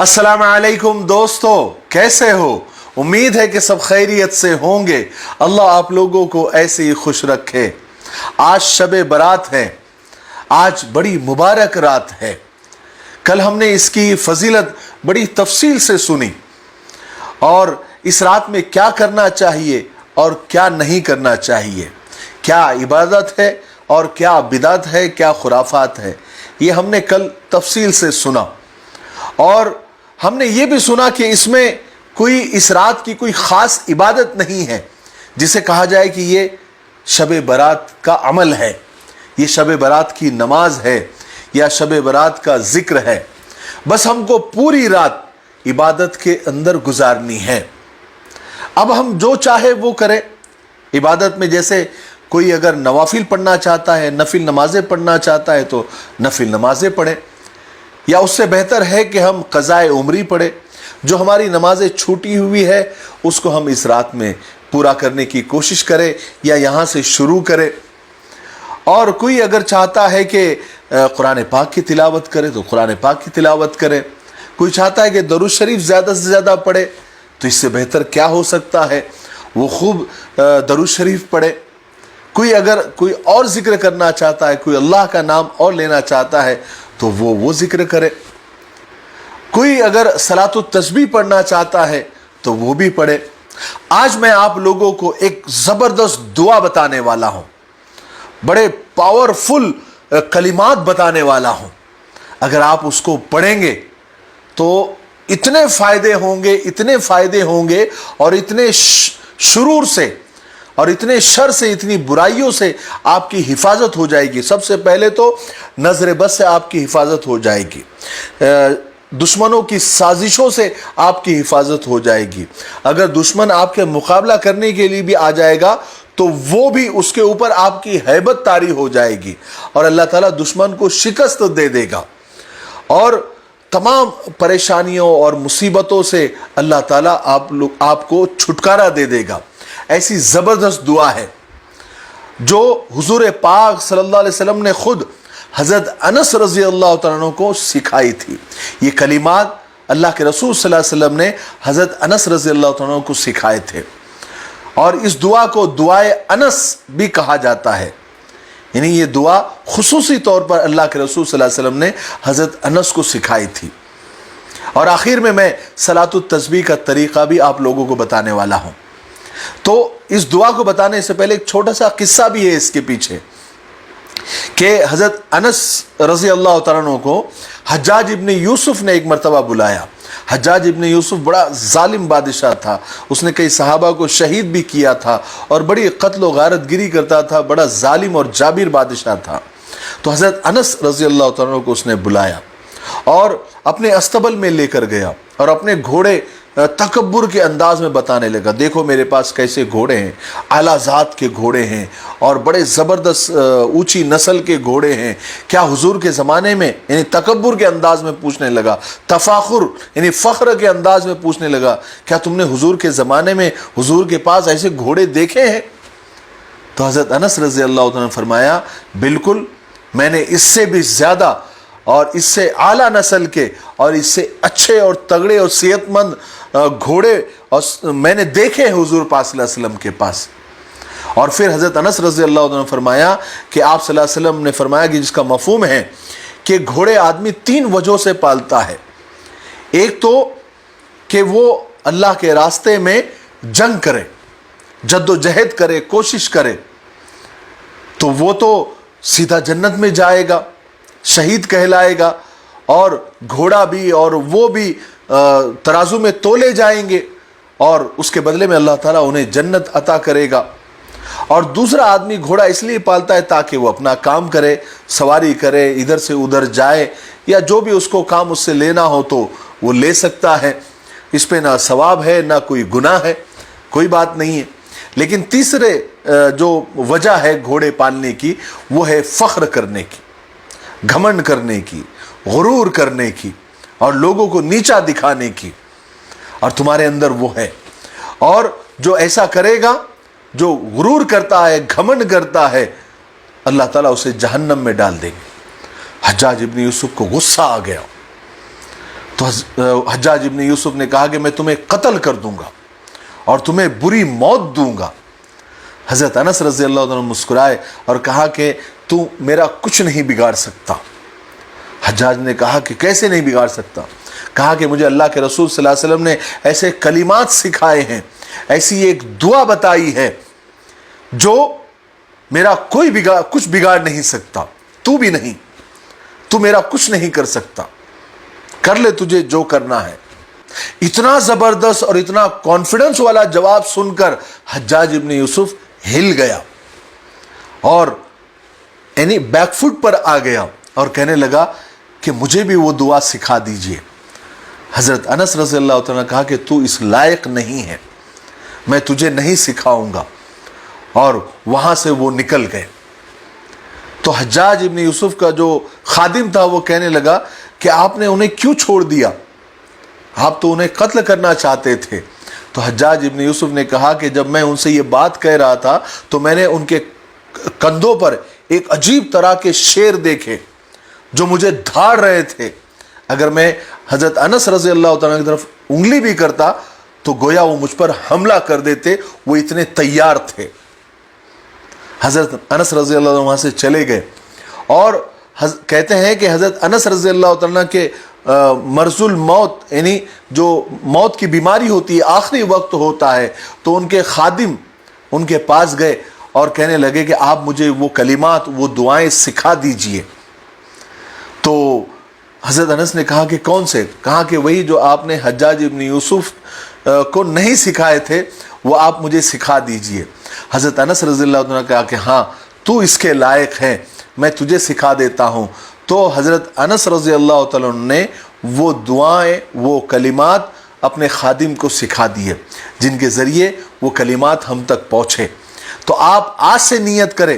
अस्सलाम वालेकुम दोस्तों, कैसे हो? उम्मीद है कि सब खैरियत से होंगे। अल्लाह आप लोगों को ऐसे ही खुश रखे। आज शब बारात है, आज बड़ी मुबारक रात है। कल हमने इसकी फजीलत बड़ी तफसील से सुनी और इस रात में क्या करना चाहिए और क्या नहीं करना चाहिए, क्या इबादत है और क्या बिदात है, क्या खुराफात है, ये हमने कल तफसील से सुना। और हमने ये भी सुना कि इसमें कोई इस रात की कोई ख़ास इबादत नहीं है जिसे कहा जाए कि ये शब बारात का अमल है, ये शब बारात की नमाज है या शब बारात का ज़िक्र है। बस हमको पूरी रात इबादत के अंदर गुजारनी है। अब हम जो चाहे वो करें इबादत में। जैसे कोई अगर नवाफिल पढ़ना चाहता है, नफिल नमाज़ें पढ़ना चाहता है तो नफिल नमाज़ें पढ़े, या उससे बेहतर है कि हम क़ज़ाए उम्री पढ़े। जो हमारी नमाज़ें छूटी हुई है उसको हम इस रात में पूरा करने की कोशिश करें या यहाँ से शुरू करें। और कोई अगर चाहता है कि कुरान पाक की तिलावत करे तो कुरान पाक की तिलावत करे। कोई चाहता है कि दरूद शरीफ ज़्यादा से ज़्यादा पढ़े तो इससे बेहतर क्या हो सकता है, वो खूब दरूद शरीफ पढ़े। कोई अगर कोई और ज़िक्र करना चाहता है, कोई अल्लाह का नाम और लेना चाहता है तो वो ज़िक्र करे। कोई अगर सलातुत तस्बीह पढ़ना चाहता है तो वो भी पढ़े। आज मैं आप लोगों को एक ज़बरदस्त दुआ बताने वाला हूँ, बड़े पावरफुल कलिमात बताने वाला हूँ। अगर आप उसको पढ़ेंगे तो इतने फ़ायदे होंगे, इतने फ़ायदे होंगे और इतने शुरूर से और इतने शर से, इतनी बुराइयों से आपकी हिफाजत हो जाएगी। सबसे पहले तो नज़र बद से आपकी हिफाजत हो जाएगी, दुश्मनों की साजिशों से आपकी हिफाजत हो जाएगी। अगर दुश्मन आपके मुकाबला करने के लिए भी आ जाएगा तो वो भी उसके ऊपर आपकी हैबत तारी हो जाएगी और अल्लाह ताला दुश्मन को शिकस्त दे देगा और तमाम परेशानियों और मुसीबतों से अल्लाह ताला आपको छुटकारा दे देगा। ऐसी ज़बरदस्त दुआ है जो हुजूर पाक सल्लल्लाहु अलैहि वसल्लम ने खुद हज़रत अनस रज़ी अल्लाह तआला अन्हु को सिखाई थी। ये कलिमात अल्लाह के रसूल सल्लल्लाहु अलैहि वसल्लम ने हज़रत अनस रज़ी अल्लाह तआला अन्हु को सिखाए थे और इस दुआ को दुआए अनस भी कहा जाता है। यानी ये दुआ खुसूसी तौर पर अल्लाह के रसूल सल्लल्लाहु अलैहि वसल्लम ने हज़रत अनस को सिखाई थी। और आखिर में मैं सलातुत तस्बीह का तरीक़ा भी आप लोगों को बताने वाला हूँ। तो इस दुआ को बताने से पहले एक छोटा सा किस्सा भी है इसके पीछे कि हज़रत अनस रज़ी अल्लाह तआला अन्हु को हज्जाज इब्न यूसुफ ने एक मरतबा बुलाया। हज्जाज इब्न यूसुफ बड़ा जालिम बादशाह था, उसने कई सहाबा को शहीद भी किया था और बड़ी कत्ल व गारत गिरी करता था, बड़ा जालिम और जाबिर बादशाह था। तो हज़रत अनस रज़ी अल्लाह तआला अन्हु को उसने बुलाया और अपने अस्तबल में लेकर गया और अपने घोड़े तकब्बुर के अंदाज में बताने लगा, देखो मेरे पास कैसे घोड़े हैं, आला ज़ात के घोड़े हैं और बड़े ज़बरदस्त ऊंची नस्ल के घोड़े हैं। क्या हुजूर के ज़माने में, यानी तकब्बुर के अंदाज में पूछने लगा, तफाखुर यानी फ़ख्र के अंदाज में पूछने लगा, क्या तुमने हुजूर के ज़माने में हुजूर के पास ऐसे घोड़े देखे हैं? तो हज़रत अनस रज़ी अल्लाह तआला ने फरमाया, बिल्कुल, मैंने इससे भी ज़्यादा और इससे आला नस्ल के और इससे अच्छे और तगड़े और सेहतमंद घोड़े और मैंने देखे हैं हुजूर पाक सल्लल्लाहु अलैहि वसल्लम के पास। और फिर हज़रत अनस रज़ी अल्लाह तआला ने फरमाया कि आप सल्लल्लाहु अलैहि वसल्लम ने फरमाया कि जिसका मफ़हूम है कि घोड़े आदमी तीन वजहों से पालता है। एक तो कि वो अल्लाह के रास्ते में जंग करे, जद्दोजहद करे, कोशिश करे, तो वो तो सीधा जन्नत में जाएगा, शहीद कहलाएगा और घोड़ा भी और वो भी तराजू में तोले जाएंगे और उसके बदले में अल्लाह ताला उन्हें जन्नत अता करेगा। और दूसरा आदमी घोड़ा इसलिए पालता है ताकि वो अपना काम करे, सवारी करे, इधर से उधर जाए या जो भी उसको काम उससे लेना हो तो वो ले सकता है। इस पे ना सवाब है ना कोई गुनाह है, कोई बात नहीं है। लेकिन तीसरे जो वजह है घोड़े पालने की वो है फ़ख्र करने की, घमंड करने की, गुरूर करने की और लोगों को नीचा दिखाने की, और तुम्हारे अंदर वो है। और जो ऐसा करेगा, जो गुरूर करता है, घमंड करता है, अल्लाह ताला उसे जहन्नम में डाल देंगे। हज्जाज इब्न यूसुफ को गुस्सा आ गया। تو حجاج ابن یوسف نے کہا کہ میں تمہیں قتل کر دوں گا اور تمہیں بری موت دوں گا۔ حضرت انس رضی اللہ عنہ مسکرائے اور کہا کہ تو میرا کچھ نہیں بگاڑ سکتا۔ حجاج نے کہا کہ کیسے نہیں بگاڑ سکتا؟ کہا کہ مجھے اللہ کے رسول صلی اللہ علیہ وسلم نے ایسے کلمات سکھائے ہیں، ایسی ایک دعا بتائی ہے جو میرا کچھ بگاڑ نہیں سکتا، تو بھی نہیں، تو میرا کچھ نہیں کر سکتا، کر لے تجھے جو کرنا ہے۔ اتنا زبردست اور اتنا کانفیڈنس والا جواب سن کر حجاج ابن یوسف ہل گیا اور یعنی بیک فٹ پر آ گیا اور کہنے لگا کہ مجھے بھی وہ دعا سکھا دیجئے۔ حضرت انس رضی اللہ عنہ نے کہا کہ تو اس لائق نہیں ہے، میں تجھے نہیں سکھاؤں گا، اور وہاں سے وہ نکل گئے۔ تو حجاج ابن یوسف کا جو خادم تھا وہ کہنے لگا کہ آپ نے انہیں کیوں چھوڑ دیا؟ آپ تو انہیں قتل کرنا چاہتے تھے۔ تو حجاج ابن یوسف نے کہا کہ جب میں ان سے یہ بات کہہ رہا تھا تو میں نے ان کے کندھوں پر ایک عجیب طرح کے شیر دیکھے جو مجھے دھاڑ رہے تھے۔ اگر میں حضرت انس رضی اللہ عنہ کی طرف انگلی بھی کرتا تو گویا وہ مجھ پر حملہ کر دیتے، وہ اتنے تیار تھے۔ حضرت انس رضی اللہ عنہ وہاں سے چلے گئے، اور کہتے ہیں کہ حضرت انس رضی اللہ عنہ کے مرض الموت یعنی جو موت کی بیماری ہوتی ہے، آخری وقت ہوتا ہے، تو ان کے خادم ان کے پاس گئے اور کہنے لگے کہ آپ مجھے وہ کلمات، وہ دعائیں سکھا دیجئے۔ تو حضرت انس نے کہا کہ کون سے؟ کہا کہ وہی جو آپ نے حجاج ابن یوسف کو نہیں سکھائے تھے وہ آپ مجھے سکھا دیجئے۔ حضرت انس رضی اللہ عنہ نے کہا کہ ہاں تو اس کے لائق ہے، میں تجھے سکھا دیتا ہوں۔ تو حضرت انس رضی اللہ تعالیٰ نے وہ دعائیں، وہ کلمات اپنے خادم کو سکھا دیے، جن کے ذریعے وہ کلمات ہم تک پہنچے۔ تو آپ آج سے نیت کریں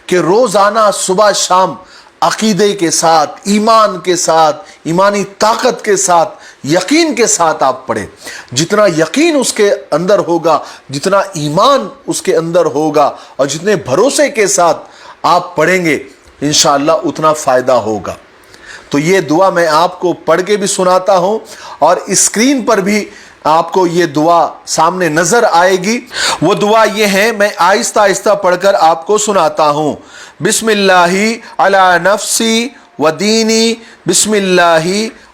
کہ روزانہ صبح شام عقیدے کے ساتھ، ایمان کے ساتھ، ایمانی طاقت کے ساتھ، یقین کے ساتھ آپ پڑھیں۔ جتنا یقین اس کے اندر ہوگا، جتنا ایمان اس کے اندر ہوگا، اور جتنے بھروسے کے ساتھ آپ پڑھیں گے انشاءاللہ اتنا فائدہ ہوگا۔ تو یہ دعا میں آپ کو پڑھ کے بھی سناتا ہوں، اور اسکرین پر بھی آپ کو یہ دعا سامنے نظر آئے گی۔ وہ دعا یہ ہے، میں آہستہ آہستہ پڑھ کر آپ کو سناتا ہوں۔ بسم اللہ علی نفسی و دینی، بسم اللہ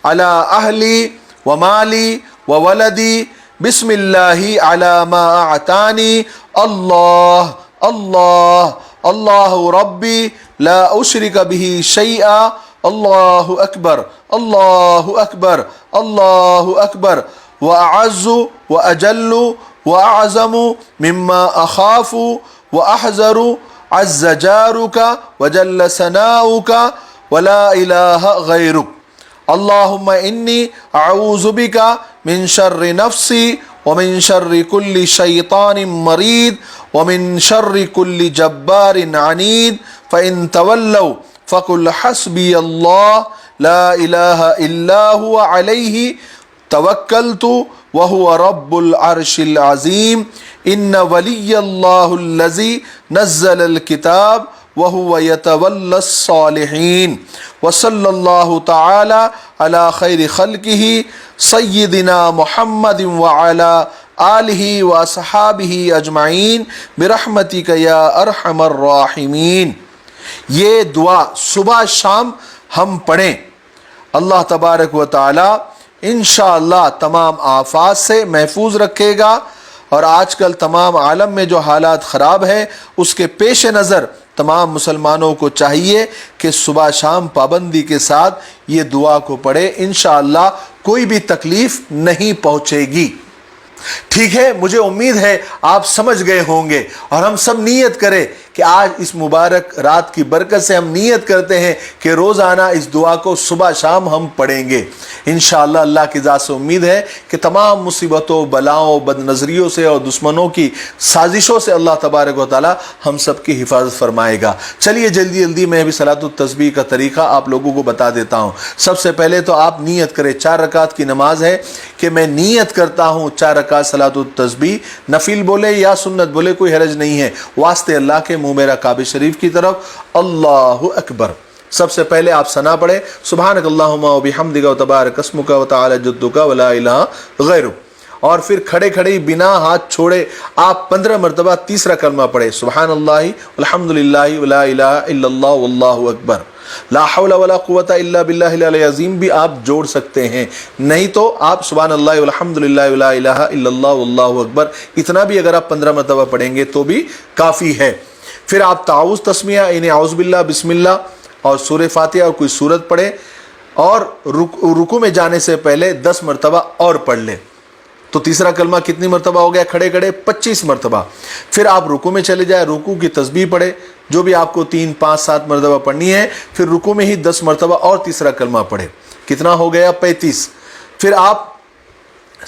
علی اہلی و مالی و ولدی، بسم اللہ علی ما اعطانی، اللہ اللہ اللہ ربی لا اشرک به شیئا، اللہ اکبر اللہ اکبر اللہ اکبر، وأعز وأجل وأعظم مما أخاف وأحذر، عز جارك وجل ثناؤك ولا إله غيرك، اللهم إني أعوذ بك من شر نفسي ومن شر كل شيطان مريد ومن شر كل جبار عنيد، فإن تولوا فقل حسبي الله لا إله إلا هو عليه توکلت وهو رب العرش العظیم، ان ولی اللہ الذی نزل الکتاب وهو يتولى الصالحین، وصلی اللہ تعالی علی خیر خلقہ سیدنا محمد وعلی آلہ واصحابہ اجمعین برحمتک یا ارحم الراحمین۔ یہ دعا صبح شام ہم پڑھیں، اللہ تبارک و تعالی انشاءاللہ تمام آفات سے محفوظ رکھے گا۔ اور آج کل تمام عالم میں جو حالات خراب ہے، اس کے پیش نظر تمام مسلمانوں کو چاہیے کہ صبح شام پابندی کے ساتھ یہ دعا کو پڑھے، انشاءاللہ کوئی بھی تکلیف نہیں پہنچے گی۔ ٹھیک ہے، مجھے امید ہے آپ سمجھ گئے ہوں گے، اور ہم سب نیت کریں کہ آج اس مبارک رات کی برکت سے ہم نیت کرتے ہیں کہ روزانہ اس دعا کو صبح شام ہم پڑھیں گے انشاءاللہ۔ اللہ کی ذات سے امید ہے کہ تمام مصیبتوں، بلاؤں، بد نظریوں سے اور دشمنوں کی سازشوں سے اللہ تبارک و تعالی ہم سب کی حفاظت فرمائے گا۔ چلیے جلدی جلدی میں بھی صلاۃ التسبیح کا طریقہ آپ لوگوں کو بتا دیتا ہوں۔ سب سے پہلے تو آپ نیت کریں، 4 رکعت کی نماز ہے کہ میں نیت کرتا ہوں 4 رکعت صلاۃ التسبیح، نفل بولے یا سنت بولے کوئی حرج نہیں ہے، واسطے اللہ کے منہ میرا کعبہ شریف کی طرف، اللہ اکبر، सबसे पहले आप सना पढ़े, सुभानक अल्लाहुम्मा व बिहम्दिका व तबारक अस्मुका व तआला जद्दुका व ला इलाहा गैरुक। और फिर खड़े खड़े ही बिना हाथ छोड़े आप 15 मरतबा तीसरा कलमा पढ़े, सुबहानल्लाहि वल्हम्दुलिल्लाहि व ला इलाहा इल्लल्लाह वल्लाहु अकबर, ला हौला वला कुव्वता इल्ला बिल्लाहिल अलिय्यिल अज़ीम भी आप जोड़ सकते हैं। नहीं तो आप सुबहानल्लाहि वल्हम्दुलिल्लाहि व ला इलाहा इल्लल्लाह वल्लाहु अकबर इतना भी अगर आप 15 मरतबा पढ़ेंगे तो भी काफ़ी है। फिर आप ताऊज़ तस्मिया यानी औज़ु बिल्लाह बिस्मिल्लाह और सूरह फातिहा और कोई सूरत पढ़े और रुकू में जाने से पहले 10 मरतबा और पढ़ ले। तो तीसरा कलमा कितनी मरतबा हो गया खड़े खड़े? 25 मरतबा। फिर आप रुकू में चले जाए, रुकू की तस्बीह पढ़े जो भी आपको 3, 5, 7 मरतबा पढ़नी है। फिर रुकू में ही 10 मरतबा और तीसरा कलमा पढ़े, कितना हो गया? 35। फिर आप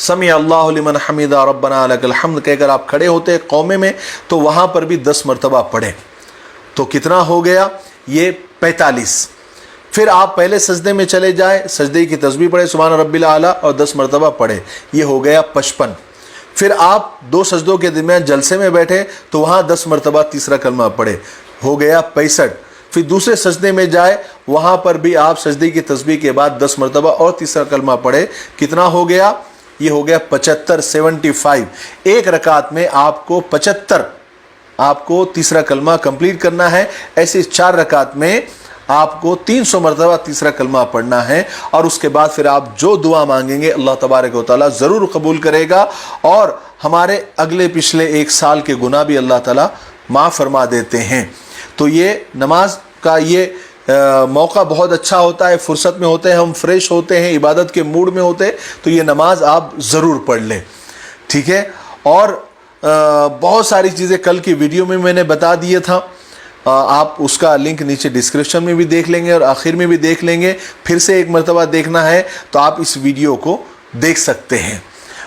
समी अल्लाहु लिमन हमीदा रब्बना लकल हम्द कहकर आप खड़े होते कौमे में, तो वहाँ पर भी 10 मरतबा पढ़े, तो कितना हो गया? ये 45। फिर आप पहले सजदे में चले जाए, सजदे की तस्बीह पढ़े सुभान रब्बिल आला और 10 मरतबा पढ़े, ये हो गया 55। फिर आप 2 सजदों के दरमियान जलसे में बैठे तो वहाँ 10 मरतबा तीसरा कलमा पढ़े, हो गया 65। फिर दूसरे सजदे में जाए, वहाँ पर भी आप सजदे की तस्बीह के बाद 10 मरतबा और तीसरा कलमा पढ़े, कितना हो गया? ये हो गया 75, 75। एक रकात में आपको 75 आपको तीसरा कलमा कंप्लीट करना है। ऐसे 4 रकात में आपको 300 मरतबा तीसरा कलमा पढ़ना है और उसके बाद फिर आप जो दुआ मांगेंगे अल्लाह तबारक व तआला ज़रूर कबूल करेगा और हमारे अगले पिछले 1 साल के गुनाह भी अल्लाह ताला माफ़ फरमा देते हैं। तो ये नमाज का ये मौका बहुत अच्छा होता है, फुर्सत में होते हैं, हम फ्रेश होते हैं, इबादत के मूड में होते हैं, तो ये नमाज आप ज़रूर पढ़ लें, ठीक है। और बहुत सारी चीज़ें कल की वीडियो में मैंने बता दिया था, आप उसका लिंक नीचे डिस्क्रिप्शन में भी देख लेंगे और आखिर में भी देख लेंगे। फिर से एक मरतबा देखना है तो आप इस वीडियो को देख सकते हैं।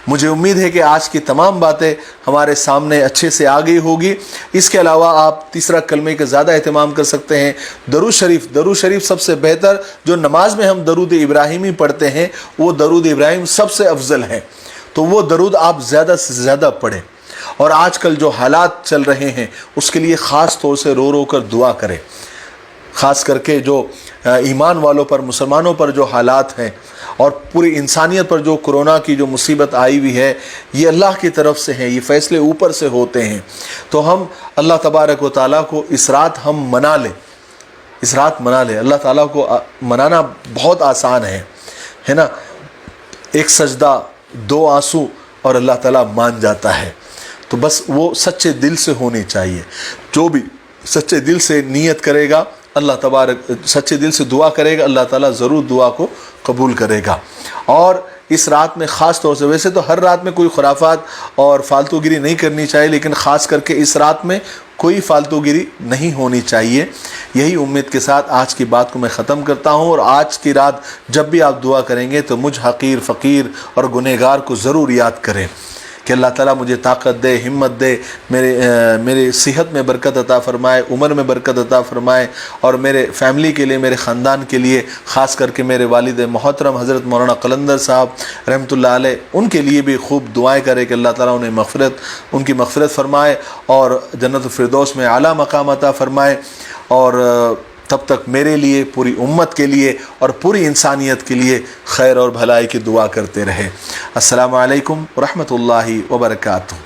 मुझे उम्मीद है कि आज की तमाम बातें हमारे सामने अच्छे से आ गई होगी। इसके अलावा आप तीसरा कलमे का ज़्यादा एहतमाम कर सकते हैं। दरूद शरीफ सबसे बेहतर, जो नमाज में हम दरूद इब्राहिमी पढ़ते हैं वो दरूद इब्राहिम सबसे अफजल है, तो वो दरूद आप ज़्यादा से ज़्यादा पढ़ें। और आजकल जो हालात चल रहे हैं उसके लिए ख़ास तौर से रो रो कर दुआ करें, ख़ास करके जो ईमान वालों पर, मुसलमानों पर जो हालात हैं और पूरी इंसानियत पर जो कोरोना की जो मुसीबत आई हुई है, ये अल्लाह की तरफ से है, ये फ़ैसले ऊपर से होते हैं। तो हम अल्लाह तबारक व तआला को इस रात हम मना लें, इस रात मना लें। अल्लाह ताला को मनाना बहुत आसान है ना। एक सजदा, 2 आंसू और अल्लाह ताला मान जाता है। तो बस वो सच्चे दिल से होनी चाहिए। जो भी सच्चे दिल से नियत करेगा अल्लाह तबारक, सच्चे दिल से दुआ करेगा अल्लाह ताला ज़रूर दुआ को कबूल करेगा। और इस रात में ख़ास तौर से, वैसे तो हर रात में कोई खुराफात और फालतूगिरी नहीं करनी चाहिए, लेकिन ख़ास करके इस रात में कोई फालतूगिरी नहीं होनी चाहिए। यही उम्मीद के साथ आज की बात को मैं ख़त्म करता हूँ। और आज की रात जब भी आप दुआ करेंगे तो मुझ हकीर, फ़कीर और गुनहगार को ज़रूर याद करें कि अल्लाह ताला मुझे ताकत दे, हिम्मत दे, मेरे सेहत में बरकत अता फ़रमाए, उम्र में बरकत अता फ़रमाए और मेरे फ़ैमिली के लिए, मेरे ख़ानदान के लिए, ख़ास करके मेरे वालिद मोहतरम हज़रत मौलाना कलंदर साहब रहमतुल्लाह अलैह, उनके लिए भी खूब दुआएं करे कि अल्लाह ताला उन्हें उनकी मग़फ़िरत फ़रमाए और जन्नतुल फ़िरदौस में आला मकाम अता फ़रमाए। और तब तक मेरे लिए, पूरी उम्मत के लिए और पूरी इंसानियत के लिए खैर और भलाई की दुआ करते रहे। अस्सलामु अलैकुम व रहमतुल्लाहि व बरकातुहू।